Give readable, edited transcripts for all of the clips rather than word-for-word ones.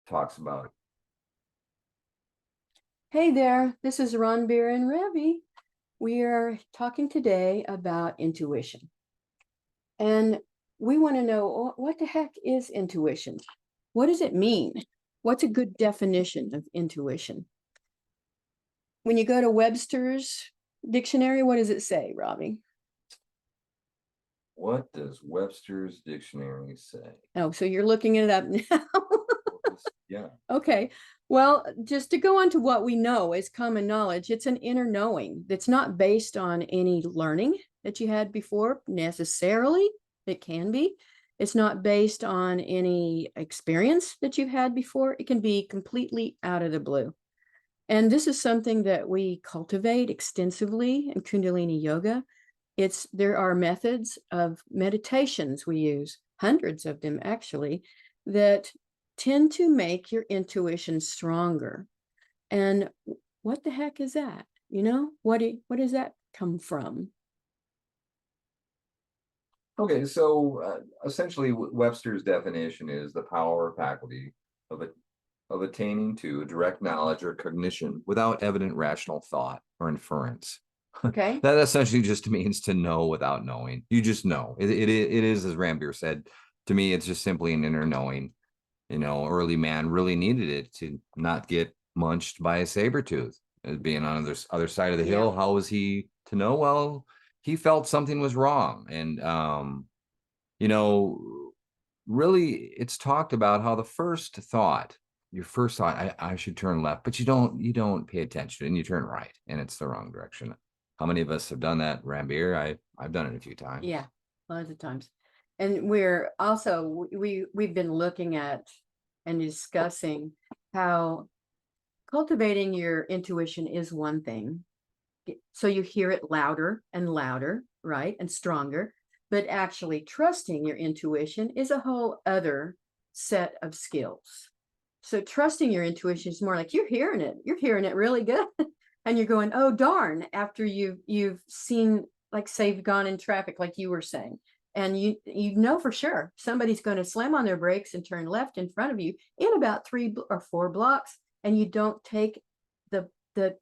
talks about. Hey there, this is Ranbir and Ravi. We are talking today about intuition. And we want to know what the heck is intuition? What does it mean? What's a good definition of intuition? When you go to Webster's dictionary, what does it say, Ravi? What does Webster's dictionary say? Oh, so you're looking it up now. Yeah. Okay. Well, just to go on to what we know as common knowledge, it's an inner knowing that's not based on any learning that you had before necessarily. It can be. It's not based on any experience that you've had before. It can be completely out of the blue. And this is something that we cultivate extensively in Kundalini Yoga. There are methods of meditations we use, hundreds of them actually, that tend to make your intuition stronger. And what the heck is that? What does that come from? Okay, so essentially, Webster's definition is the power or faculty of it of attaining to direct knowledge or cognition without evident rational thought or inference. Okay. That essentially just means to know without knowing. You just know. It is, as Ranbir said, to me, it's just simply an inner knowing. Early man really needed it to not get munched by a saber tooth. Being on the other side of the hill, how was he to know? Well, he felt something was wrong. And, you know, really, it's talked about how your first thought, I should turn left, but you don't pay attention and you turn right and it's the wrong direction. How many of us have done that, Ranbir? I've done it a few times. Yeah, lots of times. And we're also we've been looking at and discussing how cultivating your intuition is one thing. So you hear it louder and louder, right? And stronger. But actually trusting your intuition is a whole other set of skills. So trusting your intuition is more like you're hearing it. You're hearing it really good. And you're going, oh darn, after you've seen, like, say you've gone in traffic, like you were saying, and you know for sure somebody's going to slam on their brakes and turn left in front of you in about 3 or 4 blocks, and you don't take the the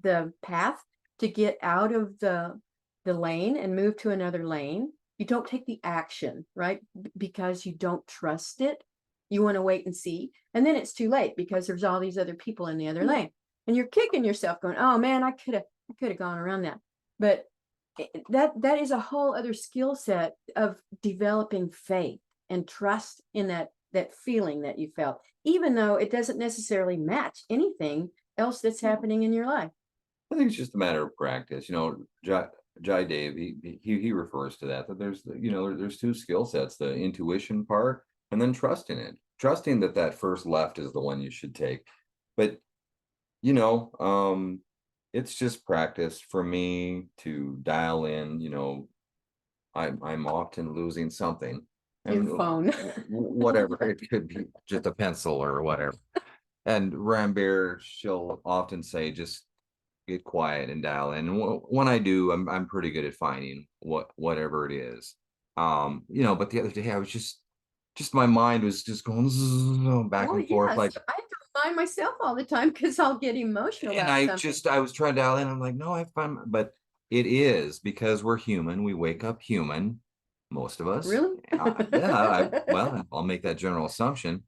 the path to get out of the lane and move to another lane. You don't take the action, right? Because you don't trust it. You want to wait and see, and then it's too late because there's all these other people in the other lane, and you're kicking yourself going, oh man, I could have gone around that. But that is a whole other skill set of developing faith and trust in that feeling that you felt, even though it doesn't necessarily match anything else that's happening in your life. I think it's just a matter of practice. Jai Dave, he refers to that there's there's two skill sets: the intuition part, and then trusting it, trusting that first left is the one you should take. But you know, it's just practice for me to dial in. I'm often losing something, Your and phone. whatever it could be, just a pencil or whatever. And Rambert, she'll often say, just get quiet and dial in. And when I do, I'm pretty good at finding whatever it is. But the other day I was just my mind was just going back Oh and forth, yes, like, I have to remind myself all the time because I'll get emotional and about something. I was trying to dial in. I'm like, no, I find, but it is because we're human. We wake up human, most of us. Really? Yeah, well, I'll make that general assumption.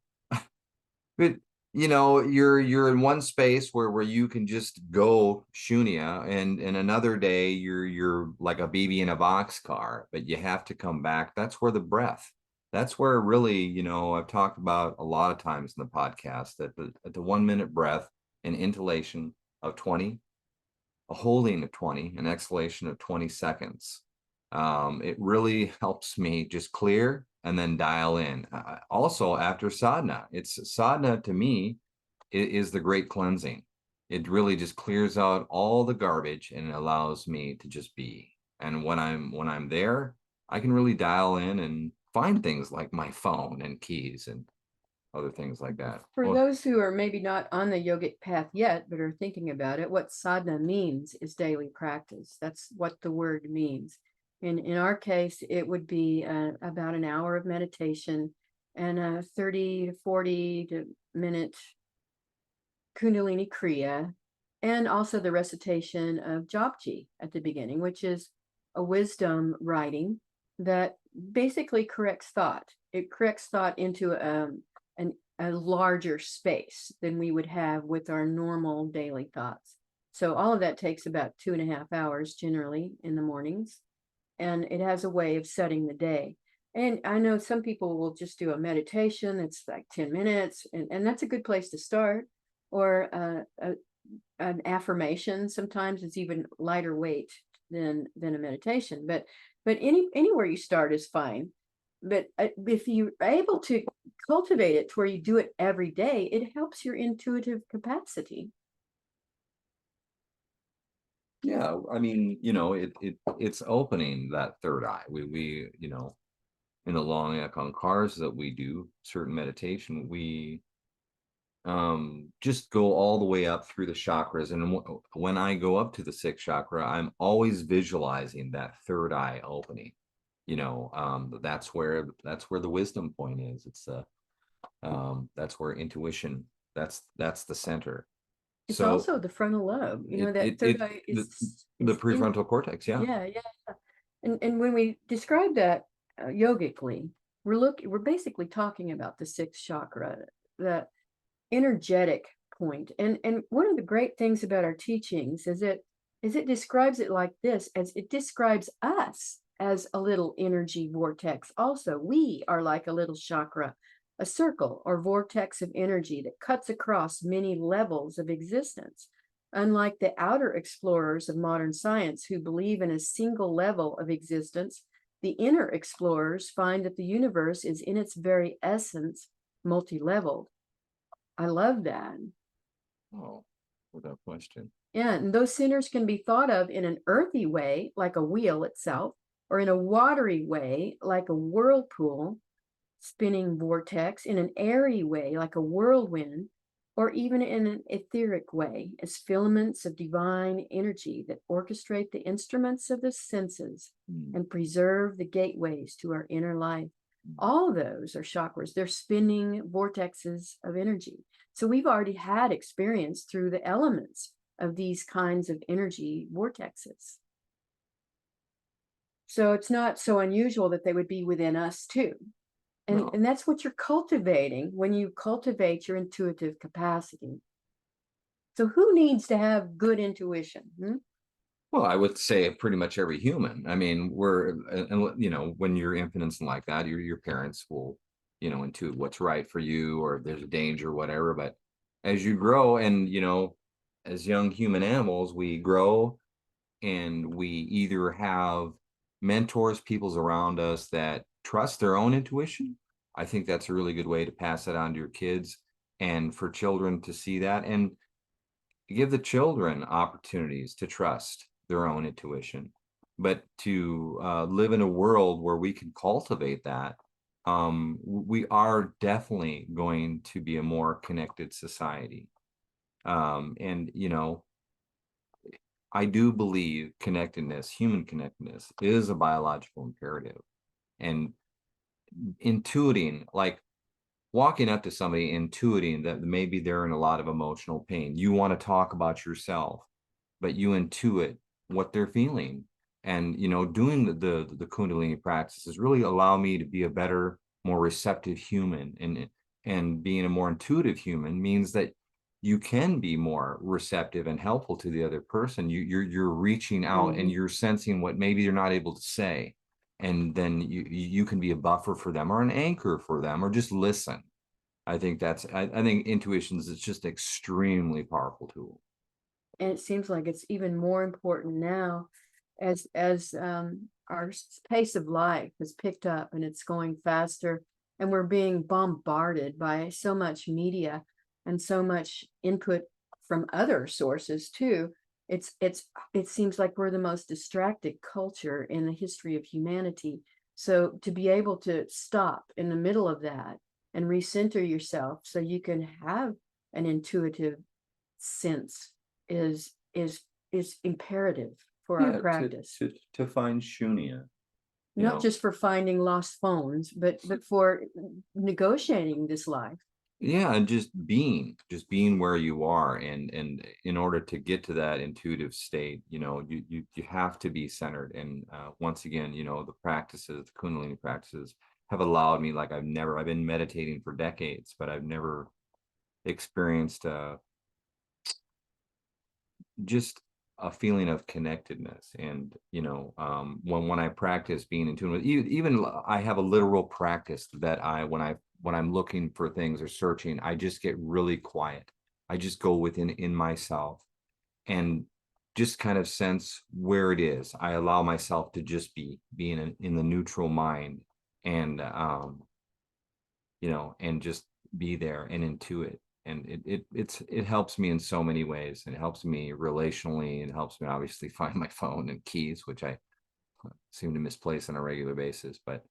But you're in one space where you can just go shunya, and another day you're like a BB in a boxcar, but you have to come back. That's where the breath. That's where really, I've talked about a lot of times in the podcast that the 1 minute breath, an inhalation of 20, a holding of 20, an exhalation of 20 seconds. It really helps me just clear and then dial in. Also, after sadhana, it's sadhana to me is the great cleansing. It really just clears out all the garbage and it allows me to just be. And when I'm there, I can really dial in and find things like my phone and keys and other things like that. For Well, those who are maybe not on the yogic path yet, but are thinking about it, what sadhana means is daily practice. That's what the word means. In our case, it would be about an hour of meditation and 30 to 40 to minute Kundalini Kriya, and also the recitation of Japji at the beginning, which is a wisdom writing that basically corrects thought. It corrects thought into a larger space than we would have with our normal daily thoughts. So all of that takes about 2.5 hours generally in the mornings, and it has a way of setting the day. And I know some people will just do a meditation. It's like 10 minutes, and that's a good place to start. Or an affirmation sometimes is even lighter weight than a meditation. But anywhere you start is fine. But if you're able to cultivate it to where you do it every day, it helps your intuitive capacity. Yeah, I mean, it's opening that third eye. We in the long econ cars that we do certain meditation, we just go all the way up through the chakras. And when I go up to the sixth chakra, I'm always visualizing that third eye opening. That's where the wisdom point is. That's where intuition, that's the center. It's So also the frontal lobe. it That it third it eye the, is the it's in. prefrontal cortex, yeah. Yeah, yeah. And when we describe that yogically, we're basically talking about the sixth chakra, the energetic point. And one of the great things about our teachings is it describes it like this, as it describes us as a little energy vortex. Also, we are like a little chakra, a circle or vortex of energy that cuts across many levels of existence. Unlike the outer explorers of modern science who believe in a single level of existence, the inner explorers find that the universe is in its very essence multi-leveled. I love that. Oh, without question. Yeah, and those centers can be thought of in an earthy way, like a wheel itself, or in a watery way, like a whirlpool, spinning vortex, in an airy way, like a whirlwind, or even in an etheric way, as filaments of divine energy that orchestrate the instruments of the senses and preserve the gateways to our inner life. All those are chakras. They're spinning vortexes of energy. So we've already had experience through the elements of these kinds of energy vortexes. So it's not so unusual that they would be within us too. No. And that's what you're cultivating when you cultivate your intuitive capacity. So who needs to have good intuition? Well, I would say pretty much every human. I mean, when you're infant and like that, your parents will, intuit what's right for you, or if there's a danger, or whatever. But as you grow, and as young human animals, we grow, and we either have mentors, peoples around us that trust their own intuition. I think that's a really good way to pass that on to your kids, and for children to see that, and give the children opportunities to trust their own intuition, but to live in a world where we can cultivate that. We are definitely going to be a more connected society. And I do believe connectedness, human connectedness, is a biological imperative. And intuiting, like walking up to somebody, intuiting that maybe they're in a lot of emotional pain. You want to talk about yourself, but you intuit what they're feeling. And doing the Kundalini practices really allow me to be a better, more receptive human. And being a more intuitive human means that you can be more receptive and helpful to the other person. You're reaching out, and you're sensing what maybe you're not able to say, and then you can be a buffer for them, or an anchor for them, or just listen. I think I think intuition is just an extremely powerful tool. And it seems like it's even more important now as our pace of life has picked up and it's going faster, and we're being bombarded by so much media and so much input from other sources too. It seems like we're the most distracted culture in the history of humanity. So to be able to stop in the middle of that and recenter yourself so you can have an intuitive sense is imperative for our practice. To find shunya, Not just for finding lost phones, but for negotiating this life. Yeah, and just being where you are, and in order to get to that intuitive state, you have to be centered. And once again, the practices, the Kundalini practices, have allowed me, like I've been meditating for decades, but I've never experienced just a feeling of connectedness. And when I practice being in tune with, even I have a literal practice that when I'm looking for things or searching, I just get really quiet. I just go in myself and just kind of sense where it is. I allow myself to just be in the neutral mind, and and just be there and intuit. And it helps me in so many ways. It helps me relationally. It helps me obviously find my phone and keys, which I seem to misplace on a regular basis. But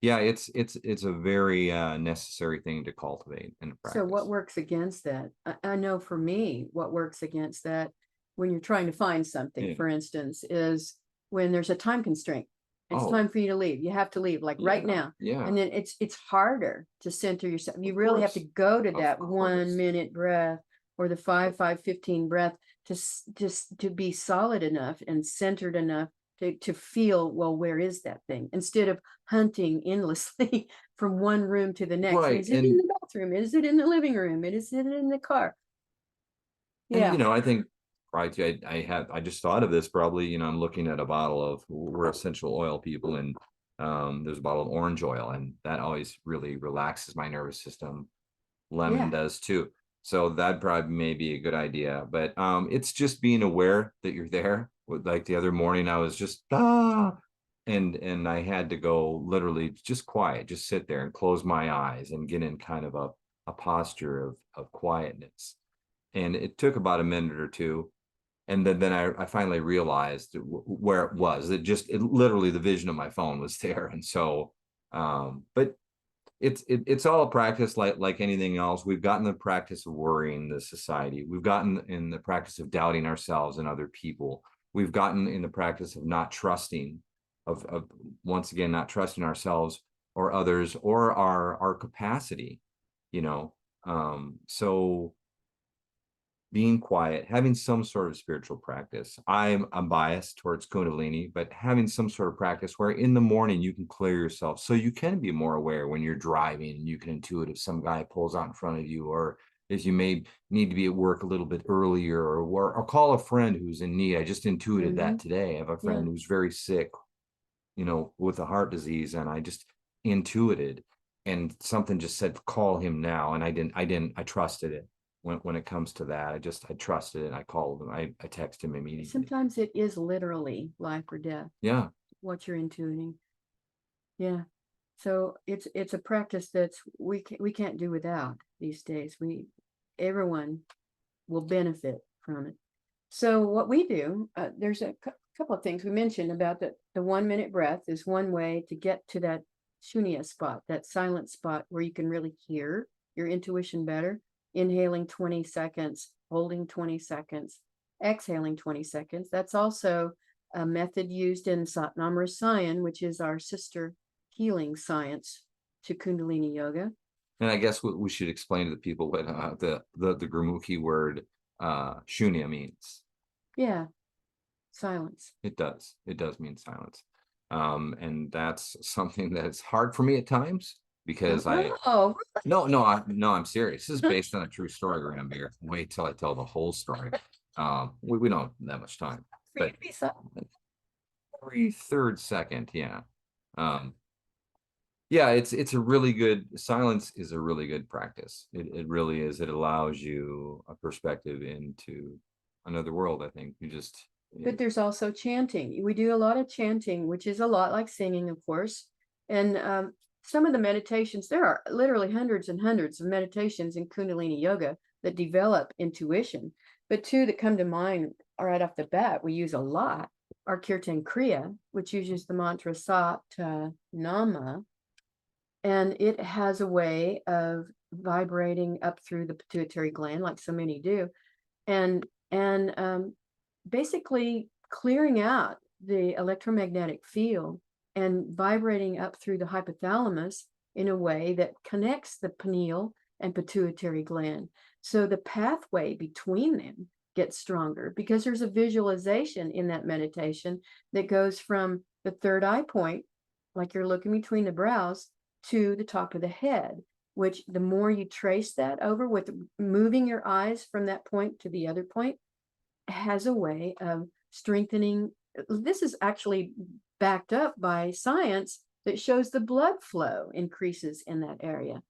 yeah, it's a very necessary thing to cultivate and So what practice. works against that? I know for me, what works against that when you're trying to find something, Yeah. for instance, is when there's a time constraint. It's Oh, time for you to leave. You have to leave, like right yeah, now. yeah, And then it's harder to center yourself. You of really have to course, go to of that one course. minute breath or the 5-5-15 breath just to be solid enough and centered enough to feel, well, where is that thing? Instead of hunting endlessly from one room to the next. Right. Is it in the bathroom? Is it in the living room? Is it in the car? And Yeah. I think, right, I just thought of this. Probably, I'm looking at a bottle of, we're essential oil people, and there's a bottle of orange oil, and that always really relaxes my nervous system. Lemon Yeah. does too. So that probably may be a good idea. But it's just being aware that you're there. Like the other morning, I was just and I had to go literally just quiet, just sit there and close my eyes and get in kind of a posture of quietness. And it took about a minute or two, and then I finally realized where it was. It literally, the vision of my phone was there. And so but it's all a practice, like anything else. We've gotten the practice of worrying the society. We've gotten in the practice of doubting ourselves and other people. We've gotten in the practice of not trusting, of once again not trusting ourselves or others or our capacity, you know so being quiet, having some sort of spiritual practice. I'm biased towards Kundalini, but having some sort of practice where in the morning you can clear yourself, so you can be more aware when you're driving, and you can intuit if some guy pulls out in front of you, or if you may need to be at work a little bit earlier, or call a friend who's in need. I just intuited Hmm. that today. I have a Yeah. friend who's very sick, with a heart disease, and I just intuited, and something just said, call him now. And I trusted it. When it comes to that, I trusted it, and I called him. I texted him immediately. Sometimes it is literally life or death, Yeah. what you're intuiting. Yeah. So it's a practice that's we can't do without these days. Everyone will benefit from it. So what we do, there's a couple of things we mentioned about the 1 minute breath is one way to get to that shunya spot, that silent spot where you can really hear your intuition better. Inhaling 20 seconds, holding 20 seconds, exhaling 20 seconds. That's also a method used in Satnam Rasayan, which is our sister healing science to Kundalini Yoga. And I guess we should explain to the people what the Gurmukhi word shunya means. Yeah, silence. It does mean silence. And that's something that's hard for me at times, because Oh, no, I'm serious. This is based on a true story, Ranbir. Wait till I tell the whole story. We don't have that much time, for you but to be silent. every third second, yeah. Um, yeah, it's a really good, silence is a really good practice. It really is. It allows you a perspective into another world. I think you just But there's also chanting. We do a lot of chanting, which is a lot like singing, of course. And some of the meditations, there are literally hundreds and hundreds of meditations in Kundalini Yoga that develop intuition. But two that come to mind right off the bat, we use a lot, are Kirtan Kriya, which uses the mantra Sat Nama. And it has a way of vibrating up through the pituitary gland, like so many do, and basically clearing out the electromagnetic field and vibrating up through the hypothalamus in a way that connects the pineal and pituitary gland. So the pathway between them gets stronger because there's a visualization in that meditation that goes from the third eye point, like you're looking between the brows, to the top of the head, which the more you trace that over with moving your eyes from that point to the other point, has a way of strengthening. This is actually backed up by science that shows the blood flow increases in that area,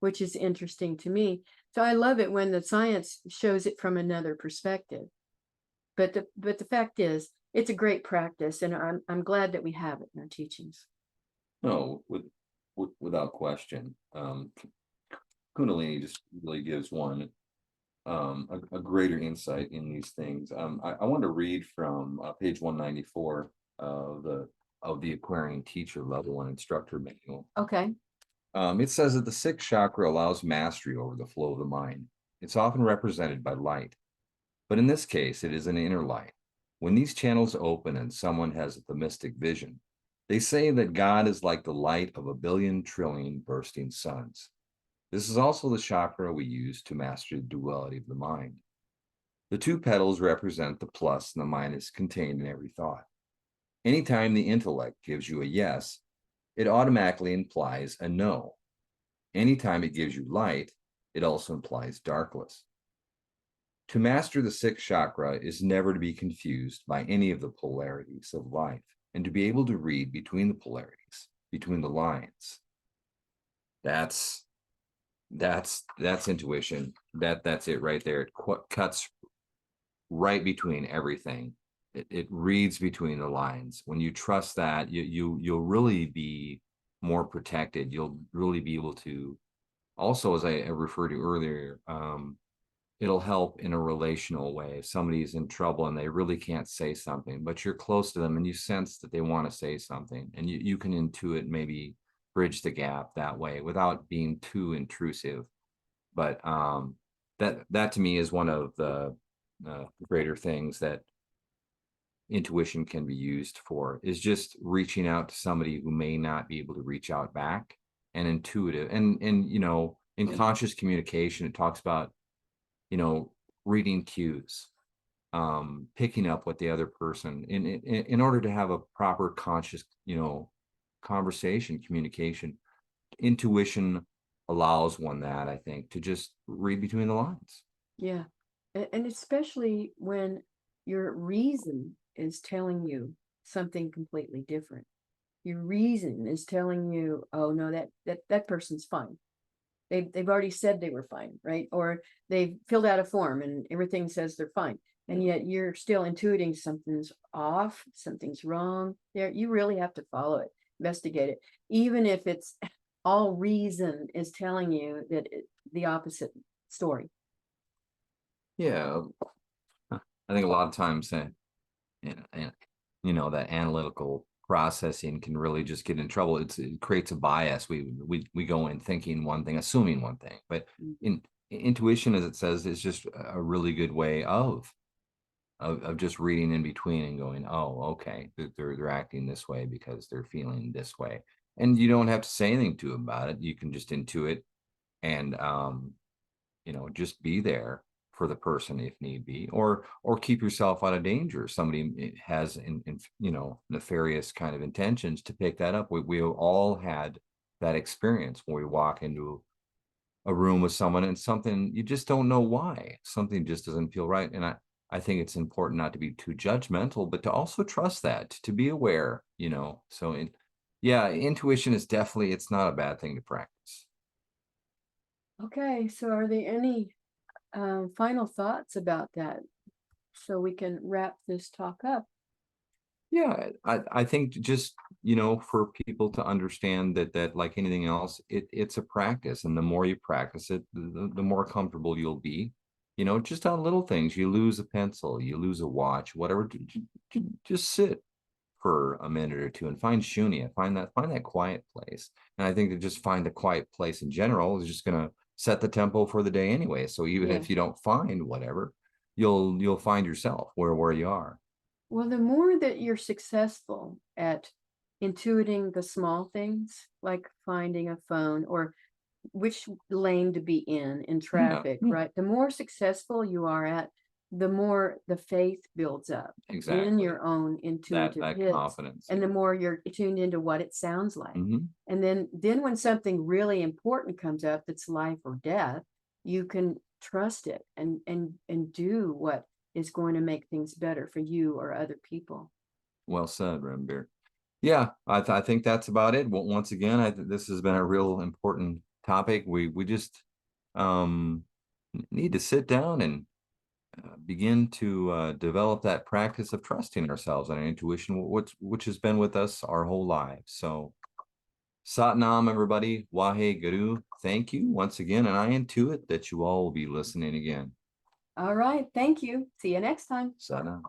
which is interesting to me. So I love it when the science shows it from another perspective. But the fact is, it's a great practice, and I'm glad that we have it in our teachings. No, without question. Kundalini just really gives one a greater insight in these things. I want to read from page 194 of the Aquarian Teacher Level 1 Instructor Manual. Okay. It says that the sixth chakra allows mastery over the flow of the mind. It's often represented by light, but in this case, it is an inner light. When these channels open and someone has the mystic vision, they say that God is like the light of a billion trillion bursting suns. This is also the chakra we use to master the duality of the mind. The two petals represent the plus and the minus contained in every thought. Anytime the intellect gives you a yes, it automatically implies a no. Anytime it gives you light, it also implies darkness. To master the sixth chakra is never to be confused by any of the polarities of life, and to be able to read between the polarities, between the lines. That's intuition. That's it right there. It cuts right between everything. It reads between the lines. When you trust that, you'll really be more protected. You'll really be able to also, as I referred to earlier, it'll help in a relational way. If somebody's in trouble and they really can't say something, but you're close to them and you sense that they want to say something, and you can intuit, maybe bridge the gap that way without being too intrusive. But that to me is one of the greater things that intuition can be used for, is just reaching out to somebody who may not be able to reach out back, and intuitive. And in conscious communication, it talks about reading cues, picking up what the other person, in order to have a proper conscious conversation, communication. Intuition allows one, that I think, to just read between the lines. Yeah. And especially when your reason is telling you something completely different. Your reason is telling you, oh no, that person's fine. They've already said they were fine, right? Or they've filled out a form and everything says they're fine. And yet you're still intuiting something's off, something's wrong. There, you really have to follow it, investigate it, even if it's all reason is telling you that the opposite story. Yeah, I think a lot of times that that analytical processing can really just get in trouble. It creates a bias. We go in thinking one thing, assuming one thing, but intuition, as it says, is just a really good way of just reading in between and going, oh, okay, they're acting this way because they're feeling this way, and you don't have to say anything to them about it. You can just intuit and just be there for the person if need be, or keep yourself out of danger. Somebody has nefarious kind of intentions to pick that up. We all had that experience when we walk into a room with someone and something, you just don't know why, something just doesn't feel right. And I think it's important not to be too judgmental, but to also trust that, to be aware. So yeah, intuition is definitely, it's not a bad thing to practice. Okay, so are there any final thoughts about that, so we can wrap this talk up? Yeah, I think just, for people to understand that like anything else, it's a practice. And the more you practice it, the more comfortable you'll be. Just on little things. You lose a pencil, you lose a watch, whatever. Just sit for a minute or two and find shunya, find that quiet place. And I think to just find a quiet place in general is just gonna set the tempo for the day anyway. So even Yeah. if you don't find whatever, you'll find yourself where you are. Well, the more that you're successful at intuiting the small things, like finding a phone or which lane to be in Yeah, traffic, yeah, right? The more successful you are at, the more the faith builds up in exactly. your own That intuitive that hits, confidence. and the more you're tuned into what it sounds like. Mhm. And then when something really important comes up that's life or death, you can trust it and do what is going to make things better for you or other people. Well said, Ranbir. Yeah, I think that's about it. Once again, this has been a real important topic. We just um, need to sit down and begin to develop that practice of trusting ourselves and our intuition, which has been with us our whole lives. So, Satnam, everybody, Wahe Guru, thank you once again, and I intuit that you all will be listening again. All right. Thank you. See you next time. Satnam.